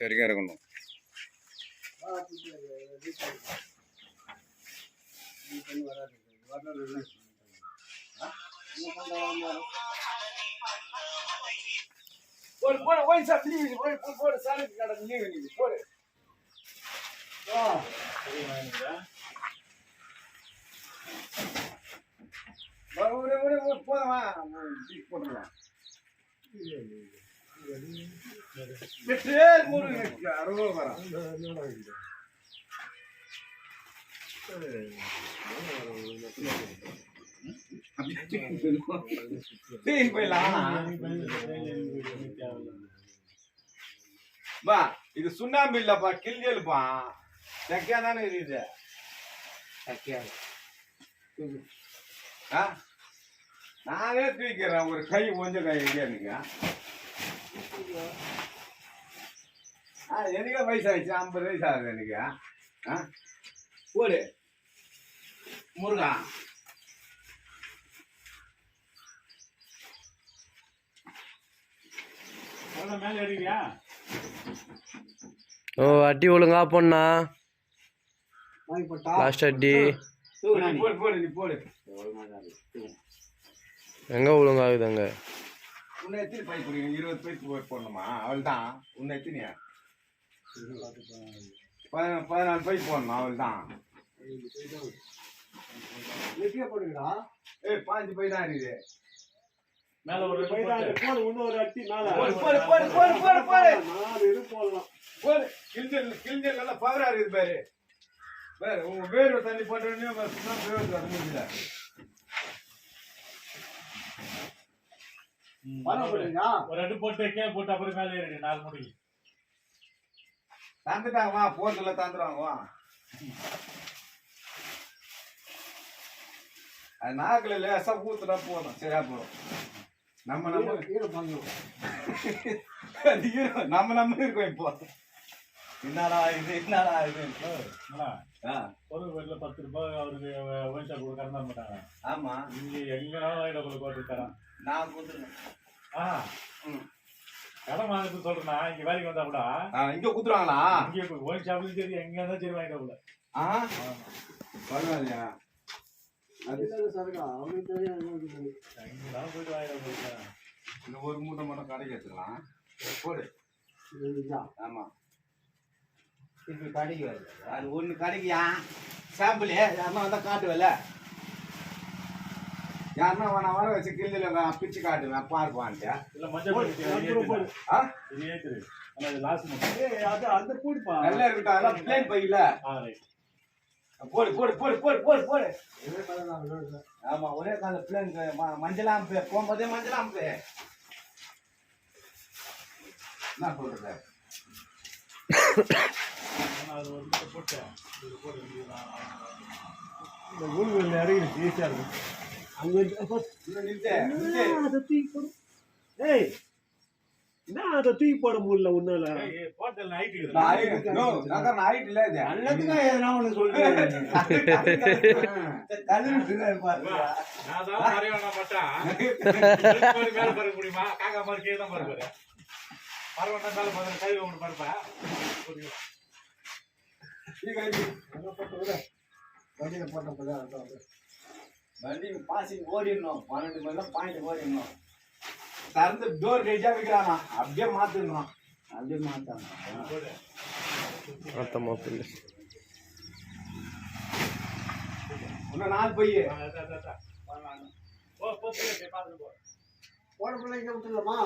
சரியாக இருக்கணும். போட்டுடலாம். இது சுண்ணாம்பு இல்லப்பா, கிழிஞ்சல்பா. சக்கையா தானே இருக்குது. நானே தூக்கிறேன். ஒரு கை கொஞ்சம் கை எனக்கு எனக்கே வயசாகிடுச்சு, 50 வயசு ஆகுது எனக்கு. போடு முருகா. மேல ஏறியா? ஓ, அடி ஒழுங்கா பொண்ணா. லாஸ்ட் அடி எங்க ஒழுங்காகுது? அங்க உன்னை எத்தனை பைப் குடிங்க? 20 பைப் போடணுமா? அவள் தான். உன்னை எத்தனையா? 14 பைப் போடணும். அவள் தான். போடுங்கடா. 5 பை தான் இருக்குது. மேல ஒரு பை தான் போடு. இன்னொரு அட்டி மேல போடு. 4 இது போடலாம். போடு. கிழிஞ்சல் நல்லா பவரா இருக்குது பாரு. பாரு, உங்க வேர்வை தண்ணி போட்டோன்னே வேர்வை வர முடியல. ஒரு அடி போட்டு போட்டு அப்புறம் மேல ஏறி 4 முடி தந்துட்டாங்க. வா, போறதுல தந்துடுவாங்க. வா, அது நாக்குல லேசா ஊத்துனா போதும், சரியா போதும். நம்ம இருக்கோம் இப்போ. என்னடா இது ஒரு வீட்டுல 10 ரூபாய் அவருக்கு ஒயின் ஷாப் கறந்தா மாட்டாங்க. ஆமா, இங்க எங்கனாலும் வாங்கிட்டு போட்டு தரேன். நான் கொடுத்துருவேன். கடை வாங்கிட்டு சொல்றேன்னா இங்க வேலைக்கு வந்தா கூட இங்க குத்துருவாங்களா? இங்க ஒயின் ஷாப்லயும் சரி எங்க இருந்தாலும் சரி வாங்கிட்டு கூட. பரவாயில்லையா? எங்கனாலும் போயிட்டு வாங்கிட்டு போயிட்டேன். இந்த ஒரு மூட்டை மட்டும் கடைக்கு வச்சுக்கலாம். போடு. ஆமா, கடைக்கு வருது. அது ஒண்ணு கடைக்குயா சாம்பிள். யாருன்னா வந்தா காட்டுவல. யாருன்னா வர வச்சு கிழில பிச்சு காட்டுவேன், பார்ப்பான்ட்டு. இல்ல மஞ்சள் அந்த போடுப்பா. நல்லா இருக்கட்டும். அதெல்லாம் பிளேன் பையில போடு போடு போடு போடு போடு போடு. ஆமா, ஒரே கால பிளேன் மஞ்சளாம்பு போகும்போதே மஞ்சளாம்பு. என்ன சொல்றது? இறங்கிடுச்சு ஈஸியா இருக்கும். அதை தூக்கி போட முடியல உன்னால. முடியுமா? காக்கா மாதிரி கீழே தான் பாருப்பாரு. பரவாயில்ல, மேல பாருங்க, கை ஒன்று பாருப்பா. வண்டி பாசிங் ஓடிடணும். 12 மணி தான் பாயிண்ட் ஓடிடணும். திறந்து டோர் கழிச்சா வைக்கிறானா? அப்படியே மாத்திடணும். அப்படியே மாத்தாங்க. இன்னும் 4 பைய போட பிள்ளை இங்க விட்டுலாமா?